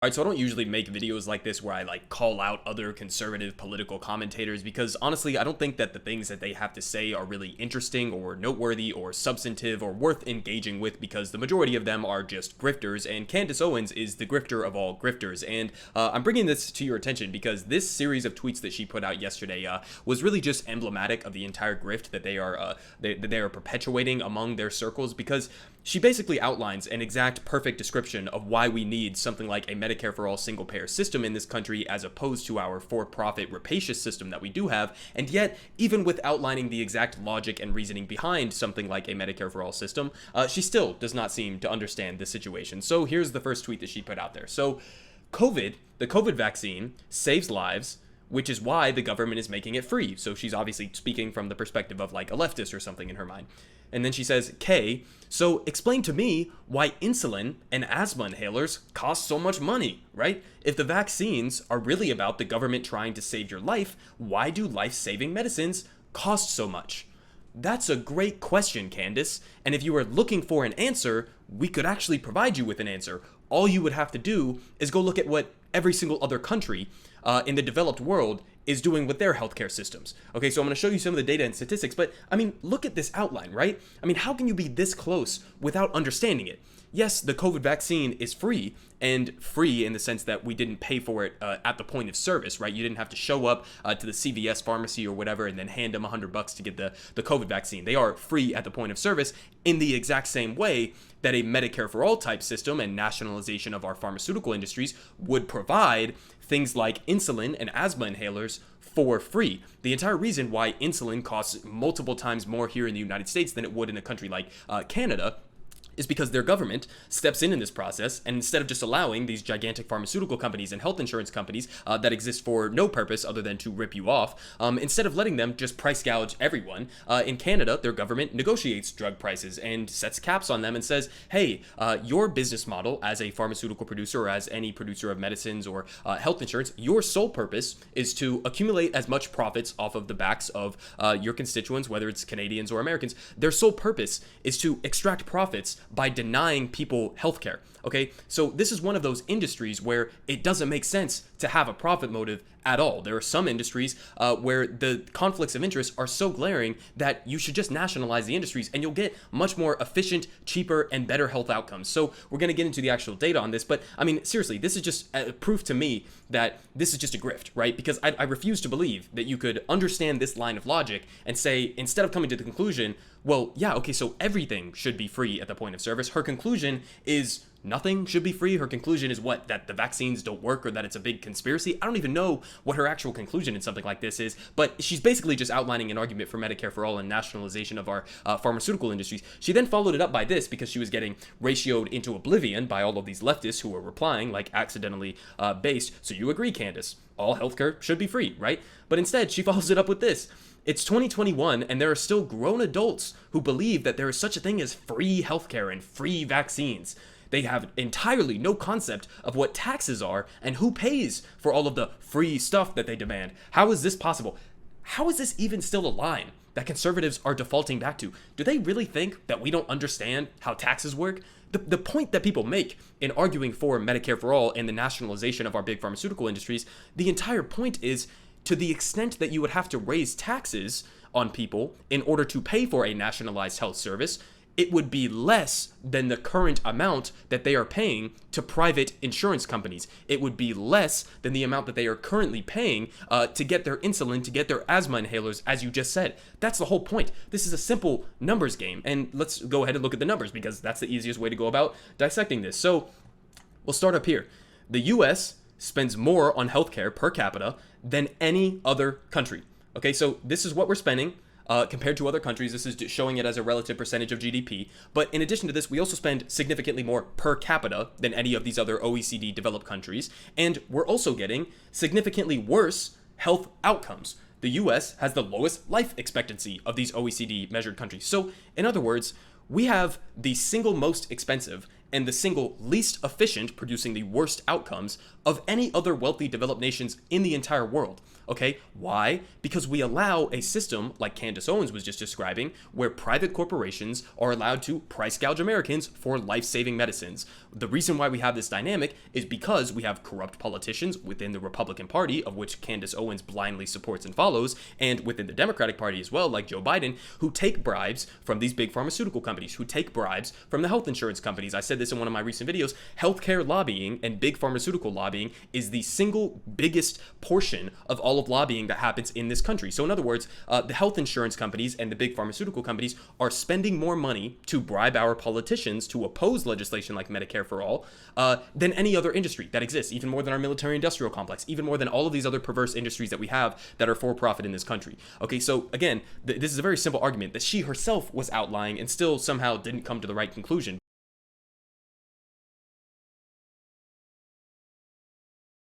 All right, so I don't usually make videos like this where I like call out other conservative political commentators because honestly, I don't think that the things that they have to say are really interesting or noteworthy or substantive or worth engaging with because the majority of them are just grifters, and Candace Owens is the grifter of all grifters. And I'm bringing this to your attention because this series of tweets that she put out yesterday was really just emblematic of the entire grift that they are perpetuating among their circles, because she basically outlines an exact perfect description of why we need something like a Medicare for all single payer system in this country as opposed to our for-profit rapacious system that we do have. And yet, even with outlining the exact logic and reasoning behind something like a Medicare for all system, she still does not seem to understand the situation. So here's the first tweet that she put out there. So the COVID vaccine saves lives, which is why the government is making it free. So she's obviously speaking from the perspective of like a leftist or something in her mind. And then she says, K, so explain to me why insulin and asthma inhalers cost so much money, right? If the vaccines are really about the government trying to save your life, why do life-saving medicines cost so much? That's a great question, Candace. And if you are looking for an answer, we could actually provide you with an answer. All you would have to do is go look at what every single other country in the developed world is doing with their healthcare systems. Okay, so I'm going to show you some of the data and statistics, but I mean, look at this outline, right? I mean, how can you be this close without understanding it? Yes, the COVID vaccine is free, and free in the sense that we didn't pay for it at the point of service, right? You didn't have to show up to the CVS pharmacy or whatever and then hand them $100 to get the COVID vaccine. They are free at the point of service in the exact same way that a Medicare for all type system and nationalization of our pharmaceutical industries would provide things like insulin and asthma inhalers for free. The entire reason why insulin costs multiple times more here in the United States than it would in a country like Canada is because their government steps in this process, and instead of just allowing these gigantic pharmaceutical companies and health insurance companies that exist for no purpose other than to rip you off, instead of letting them just price gouge everyone, in Canada, their government negotiates drug prices and sets caps on them and says, hey, your business model as a pharmaceutical producer or as any producer of medicines or health insurance, your sole purpose is to accumulate as much profits off of the backs of your constituents, whether it's Canadians or Americans. Their sole purpose is to extract profits by denying people healthcare. Okay, so this is one of those industries where it doesn't make sense to have a profit motive at all. There are some industries where the conflicts of interest are so glaring that you should just nationalize the industries and you'll get much more efficient, cheaper, and better health outcomes. So we're going to get into the actual data on this, but I mean, seriously, this is just proof to me that this is just a grift, right? Because I refuse to believe that you could understand this line of logic and say, instead of coming to the conclusion, well, yeah, okay, so everything should be free at the point of service. Her conclusion is nothing should be free. Her conclusion is what? That the vaccines don't work or that it's a big conspiracy? I don't even know what her actual conclusion in something like this is, but she's basically just outlining an argument for Medicare for all and nationalization of our pharmaceutical industries. She then followed it up by this because she was getting ratioed into oblivion by all of these leftists who were replying like accidentally based. So you agree, Candace? All healthcare should be free, right? But instead, she follows it up with this. It's 2021, and there are still grown adults who believe that there is such a thing as free healthcare and free vaccines. They have entirely no concept of what taxes are and who pays for all of the free stuff that they demand. How is this possible? How is this even still a line that conservatives are defaulting back to? Do they really think that we don't understand how taxes work? The point that people make in arguing for Medicare for all and the nationalization of our big pharmaceutical industries, the entire point is, to the extent that you would have to raise taxes on people in order to pay for a nationalized health service, it would be less than the current amount that they are paying to private insurance companies. It would be less than the amount that they are currently paying to get their insulin, to get their asthma inhalers, as you just said. That's the whole point. This is a simple numbers game, and let's go ahead and look at the numbers because that's the easiest way to go about dissecting this. So we'll start up here. The US spends more on healthcare per capita than any other country. Okay, so this is what we're spending compared to other countries. This is showing it as a relative percentage of GDP. But in addition to this, we also spend significantly more per capita than any of these other OECD developed countries. And we're also getting significantly worse health outcomes. The US has the lowest life expectancy of these OECD measured countries. So in other words, we have the single most expensive and the single least efficient, producing the worst outcomes of any other wealthy developed nations in the entire world. Okay, why? Because we allow a system like Candace Owens was just describing, where private corporations are allowed to price gouge Americans for life-saving medicines. The reason why we have this dynamic is because we have corrupt politicians within the Republican Party, of which Candace Owens blindly supports and follows, and within the Democratic Party as well, like Joe Biden, who take bribes from these big pharmaceutical companies, who take bribes from the health insurance companies. I said this in one of my recent videos. Healthcare lobbying and big pharmaceutical lobbying is the single biggest portion of all of lobbying that happens in this country. So in other words, the health insurance companies and the big pharmaceutical companies are spending more money to bribe our politicians to oppose legislation like Medicare for all than any other industry that exists, even more than our military industrial complex, even more than all of these other perverse industries that we have that are for profit in this country. Okay, so again, this is a very simple argument that she herself was outlining and still somehow didn't come to the right conclusion.